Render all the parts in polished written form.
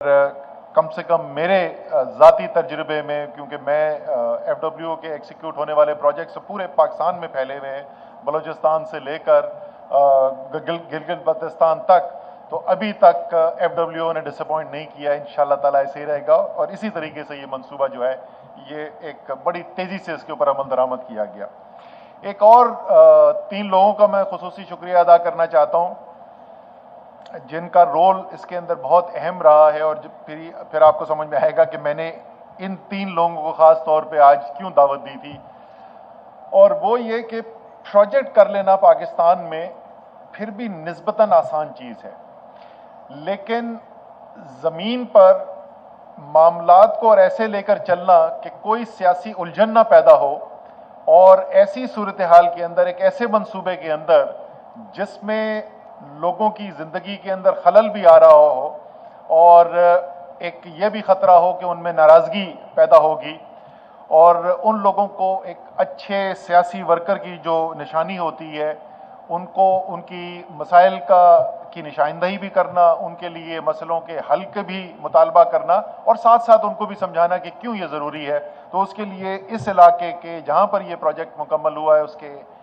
कम से कम मेरे ज़ाती तजुर्बे में, क्योंकि मैं FWO के एग्जीक्यूट होने वाले प्रोजेक्ट्स पूरे पाकिस्तान में फैले हुए हैं, बलूचिस्तान से लेकर गिलगित बल्तिस्तान तक, तो अभी तक FWO ने डिसअपॉइंट नहीं किया। इंशाल्लाह ताला ऐसे ही रहेगा और इसी तरीके से ये मंसूबा जो है ये एक बड़ी तेज़ी से इसके ऊपर अमल दरामद किया गया। एक और 3 लोगों का मैं खुसूसी शुक्रिया अदा करना चाहता हूँ जिनका रोल इसके अंदर बहुत अहम रहा है, और फिर आपको समझ में आएगा कि मैंने इन 3 लोगों को ख़ास तौर पे आज क्यों दावत दी थी। और वो ये कि प्रोजेक्ट कर लेना पाकिस्तान में फिर भी निस्बतन आसान चीज़ है, लेकिन ज़मीन पर मामलात को और ऐसे लेकर चलना कि कोई सियासी उलझन ना पैदा हो, और ऐसी सूरत हाल के अंदर एक ऐसे मंसूबे के अंदर जिसमें लोगों की ज़िंदगी के अंदर खलल भी आ रहा हो और एक ये भी ख़तरा हो कि उनमें नाराज़गी पैदा होगी, और उन लोगों को एक अच्छे सियासी वर्कर की जो निशानी होती है उनको उनकी मसाइल की निशानदही भी करना, उनके लिए मसलों के हल के भी मुतालबा करना, और साथ साथ उनको भी समझाना कि क्यों ये ज़रूरी है। तो उसके लिए इस इलाके के जहाँ पर ये प्रोजेक्ट मुकम्मल हुआ है उसके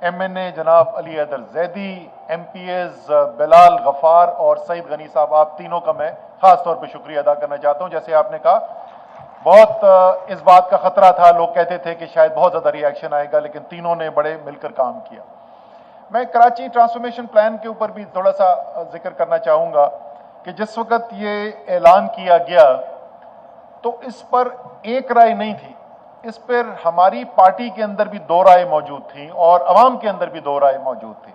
MNA जनाब अली हैदर जैदी, MPAs बिलाल गफ़ार और सईद गनी साहब, आप तीनों का मैं ख़ास तौर पे शुक्रिया अदा करना चाहता हूँ। जैसे आपने कहा, बहुत इस बात का ख़तरा था, लोग कहते थे कि शायद बहुत ज़्यादा रिएक्शन आएगा, लेकिन तीनों ने बड़े मिलकर काम किया। मैं कराची ट्रांसफॉर्मेशन प्लान के ऊपर भी थोड़ा सा जिक्र करना चाहूँगा कि जिस वक्त ये ऐलान किया गया तो इस पर एक राय नहीं थी, इस पर हमारी पार्टी के अंदर भी 2 राय मौजूद थी और अवाम के अंदर भी 2 राय मौजूद थी।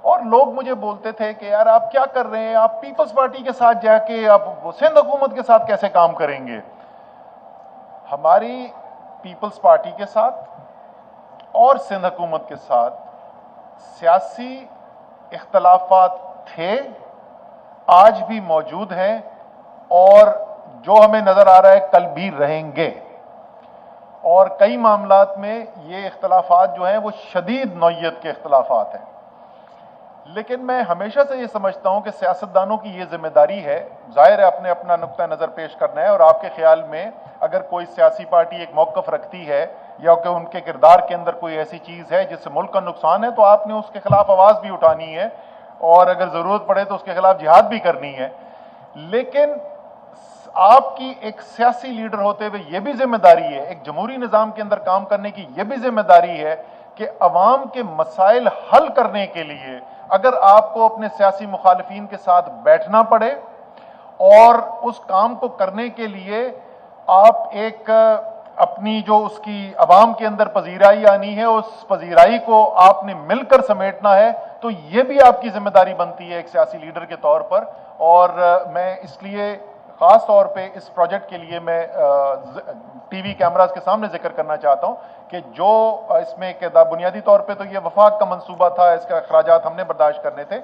और लोग मुझे बोलते थे कि यार आप क्या कर रहे हैं, आप पीपल्स पार्टी के साथ जाके आप सिंध हुकूमत के साथ कैसे काम करेंगे। हमारी पीपल्स पार्टी के साथ और सिंध हुकूमत के साथ सियासी इख्तलाफात थे, आज भी मौजूद हैं, और जो हमें नज़र आ रहा है कल भी रहेंगे। और कई मामलात में ये इख्तलाफात जो हैं वो शदीद नौइयत के इख्तलाफात हैं, लेकिन मैं हमेशा से ये समझता हूँ कि सियासतदानों की ये जिम्मेदारी है, ज़ाहिर है अपने अपना नुक्ता नज़र पेश करना है, और आपके ख्याल में अगर कोई सियासी पार्टी एक मौक़िफ़ रखती है या कि उनके किरदार के अंदर कोई ऐसी चीज़ है जिससे मुल्क का नुकसान है, तो आपने उसके खिलाफ आवाज़ भी उठानी है और अगर ज़रूरत पड़े तो उसके खिलाफ जिहाद भी करनी है। लेकिन आपकी एक सियासी लीडर होते हुए ये भी जिम्मेदारी है, एक जमहूरी निज़ाम के अंदर काम करने की ये भी जिम्मेदारी है कि अवाम के मसाइल हल करने के लिए अगर आपको अपने सियासी मुखालिफिन के साथ बैठना पड़े और उस काम को करने के लिए आप एक अपनी जो उसकी अवाम के अंदर पजीराई आनी है, उस पजीराई को आपने मिलकर समेटना है, तो ये भी आपकी जिम्मेदारी बनती है एक सियासी लीडर के तौर पर। और मैं इसलिए ख़ास तौर पे इस प्रोजेक्ट के लिए मैं TV कैमरास के सामने जिक्र करना चाहता हूँ कि जो इसमें बुनियादी तौर पे तो ये वफाक का मंसूबा था, इसका अखराजात हमने बर्दाश्त करने थे,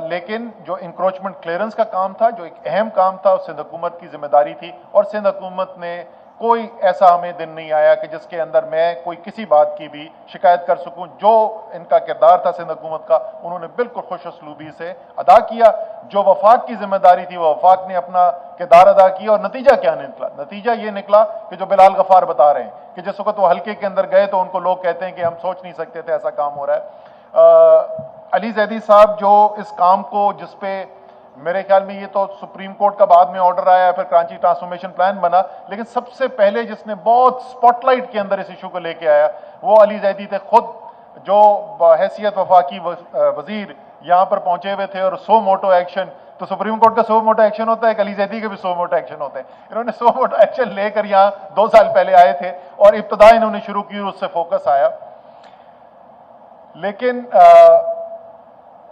लेकिन जो इंक्रोचमेंट क्लियरेंस का काम था, जो एक अहम काम था, सिंध हुकूमत की जिम्मेदारी थी। और सिंध हुकूमत ने कोई ऐसा हमें दिन नहीं आया कि जिसके अंदर मैं कोई किसी बात की भी शिकायत कर सकूं। जो इनका किरदार था सिंध हुकूमत का, उन्होंने बिल्कुल खुश उसलूबी से अदा किया। जो वफाक की जिम्मेदारी थी वो वफाक ने अपना किरदार अदा किया, और नतीजा क्या निकला? नतीजा ये निकला कि जो बिलाल गफ़ार बता रहे हैं कि जिस वक्त वो हल्के के अंदर गए तो उनको लोग कहते हैं कि हम सोच नहीं सकते थे ऐसा काम हो रहा है। अली जैदी साहब जो इस काम को, जिसपे मेरे ख्याल में ये तो सुप्रीम कोर्ट का बाद में ऑर्डर आया, फिर कराची ट्रांसफॉर्मेशन प्लान बना, लेकिन सबसे पहले जिसने बहुत स्पॉटलाइट के अंदर इस इशू को लेके आया वो अली जैदी थे खुद, जो हैसियत वफाकी वजीर यहाँ पर पहुंचे हुए थे। और सो मोटो एक्शन, तो सुप्रीम कोर्ट का सो मोटो एक्शन होता है, अली जैदी के भी सो मोटो एक्शन होते हैं। इन्होंने सो मोटो एक्शन लेकर यहाँ 2 साल पहले आए थे और इब्तदा इन्होंने शुरू की, उससे फोकस आया। लेकिन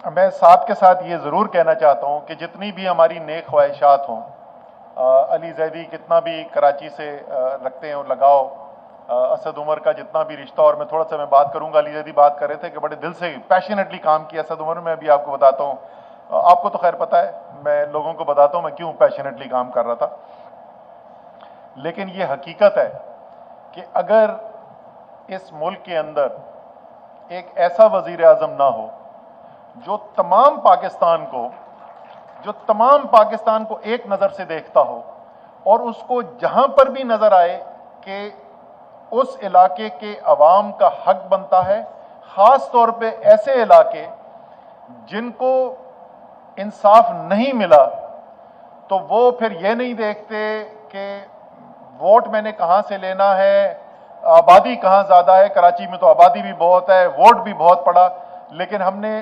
मैं साथ के साथ ये ज़रूर कहना चाहता हूँ कि जितनी भी हमारी नेक ख्वाहिशात हों, अली जैदी कितना भी कराची से रखते हैं और लगाओ, असद उमर का जितना भी रिश्ता, और मैं थोड़ा सा बात करूँगा, अली जैदी बात कर रहे थे कि बड़े दिल से पैशनेटली काम किया असद उमर। मैं भी आपको बताता हूँ, आपको तो खैर पता है, मैं लोगों को बताता हूँ मैं क्यों पैशनेटली काम कर रहा था। लेकिन ये हकीकत है कि अगर इस मुल्क के अंदर एक ऐसा वज़ीर आज़म ना हो जो तमाम पाकिस्तान को जो तमाम पाकिस्तान को एक नज़र से देखता हो और उसको जहां पर भी नज़र आए कि उस इलाके के अवाम का हक बनता है, ख़ास तौर पे ऐसे इलाके जिनको इंसाफ नहीं मिला, तो वो फिर ये नहीं देखते कि वोट मैंने कहाँ से लेना है, आबादी कहाँ ज़्यादा है। कराची में तो आबादी भी बहुत है, वोट भी बहुत पड़ा, लेकिन हमने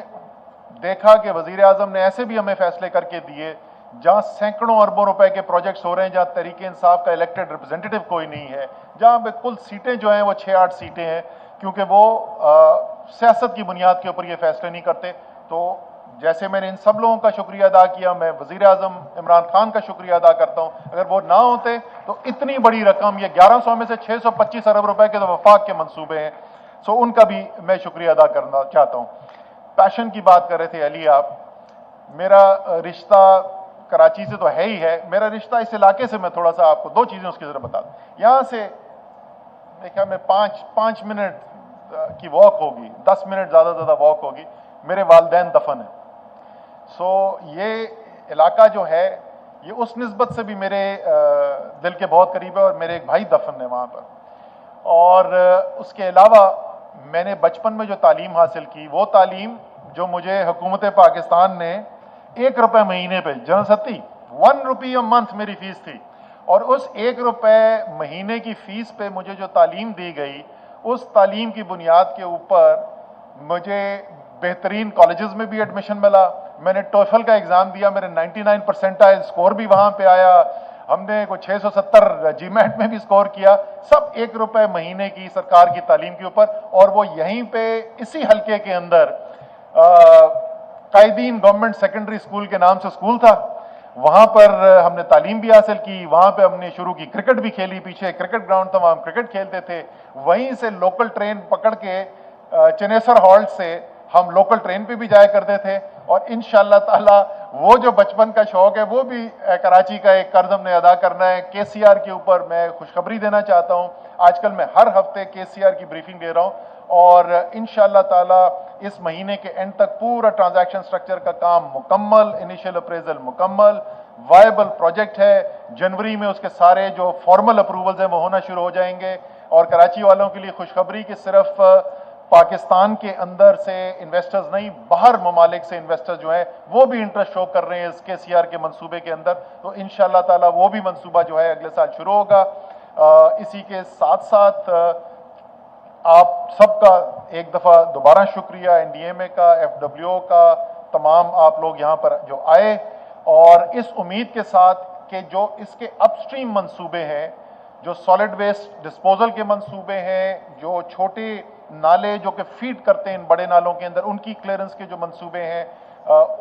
देखा कि वज़ीर आज़म ने ऐसे भी हमें फैसले करके दिए जहाँ सैकड़ों अरबों रुपए के प्रोजेक्ट्स हो रहे हैं, जहाँ तहरीक इंसाफ का इलेक्टेड रिप्रेजेंटेटिव कोई नहीं है, जहाँ पे कुल सीटें जो हैं वो 6-8 सीटें हैं, क्योंकि वो सियासत की बुनियाद के ऊपर ये फैसले नहीं करते। तो जैसे मैंने इन सब लोगों का शुक्रिया अदा किया, मैं वज़ीर आज़म इमरान खान का शुक्रिया अदा करता हूँ। अगर वो ना होते तो इतनी बड़ी रकम, ये 1100 में से 625 अरब रुपए के तो वफाक के मंसूबे हैं, सो उनका भी मैं शुक्रिया अदा करना चाहता हूँ। पैशन की बात कर रहे थे अली आप, मेरा रिश्ता कराची से तो है ही है, मेरा रिश्ता इस इलाके से, मैं थोड़ा सा आपको दो चीज़ें उसकी ज़रा बता दूँ। यहाँ से देखा मैं 5 मिनट की वॉक होगी, 10 मिनट ज़्यादा से ज़्यादा वॉक होगी, मेरे वालिदैन दफन है। सो ये इलाका जो है ये उस निस्बत से भी मेरे दिल के बहुत करीब है, और मेरे एक भाई दफन है वहाँ पर। और उसके अलावा मैंने बचपन में जो तालीम हासिल की, वो तालीम जो मुझे हुकूमत पाकिस्तान ने 1 रुपये महीने पे, general Satti 1 rupee a month मेरी फीस थी, और उस 1 रुपये महीने की फीस पे मुझे जो तालीम दी गई, उस तालीम की बुनियाद के ऊपर मुझे बेहतरीन कॉलेजेस में भी एडमिशन मिला। मैंने टोफल का एग्ज़ाम दिया, मेरे 99 परसेंटाइल स्कोर भी वहाँ पे आया। हमने को 670 जीमेट में भी स्कोर किया, सब 1 रुपये महीने की सरकार की तालीम के ऊपर। और वो यहीं पे इसी हल्के के अंदर कायदीन गवर्नमेंट सेकेंडरी स्कूल के नाम से स्कूल था, वहाँ पर हमने तालीम भी हासिल की। वहाँ पे हमने शुरू की, क्रिकेट भी खेली, पीछे क्रिकेट ग्राउंड था, वहाँ हम क्रिकेट खेलते थे। वहीं से लोकल ट्रेन पकड़ के चनेसर हॉल्ट से हम लोकल ट्रेन पे भी जाया करते थे। और इंशाअल्लाह ताला वो जो बचपन का शौक है वो भी कराची का एक कर्ज हमने अदा करना है। केसीआर के ऊपर मैं खुशखबरी देना चाहता हूँ, आजकल मैं हर हफ्ते केसीआर की ब्रीफिंग दे रहा हूँ, और इंशाअल्लाह ताला इस महीने के एंड तक पूरा ट्रांजैक्शन स्ट्रक्चर का काम मुकम्मल, इनिशियल अप्रेजल मुकम्मल, वायबल प्रोजेक्ट है। जनवरी में उसके सारे जो फॉर्मल अप्रूवल्स हैं वो होना शुरू हो जाएंगे। और कराची वालों के लिए खुशखबरी कि सिर्फ पाकिस्तान के अंदर से इन्वेस्टर्स नहीं, बाहर ममालिक से इन्वेस्टर्स जो हैं वो भी इंटरेस्ट शो कर रहे हैं इस केसीआर के मंसूबे के अंदर। तो इंशाअल्लाह ताला वो भी मंसूबा जो है अगले साल शुरू होगा। इसी के साथ साथ आप सबका एक दफ़ा दोबारा शुक्रिया, एनडीएमए का, एफडब्ल्यूओ का, तमाम आप लोग यहाँ पर जो आए, और इस उम्मीद के साथ कि जो इसके अपस्ट्रीम मंसूबे हैं, जो सॉलिड वेस्ट डिस्पोजल के मंसूबे हैं, जो छोटे नाले जो कि फीड करते हैं इन बड़े नालों के अंदर, उनकी क्लियरेंस के जो मंसूबे हैं,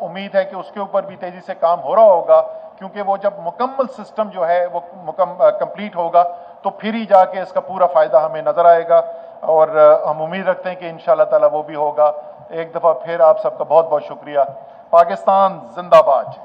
उम्मीद है कि उसके ऊपर भी तेज़ी से काम हो रहा होगा, क्योंकि वो जब मुकम्मल सिस्टम जो है वो कंप्लीट होगा तो फिर ही जाके इसका पूरा फ़ायदा हमें नज़र आएगा। और हम उम्मीद रखते हैं कि इंशाअल्लाह ताला वो भी होगा। एक दफ़ा फिर आप सबका बहुत बहुत शुक्रिया। पाकिस्तान जिंदाबाद।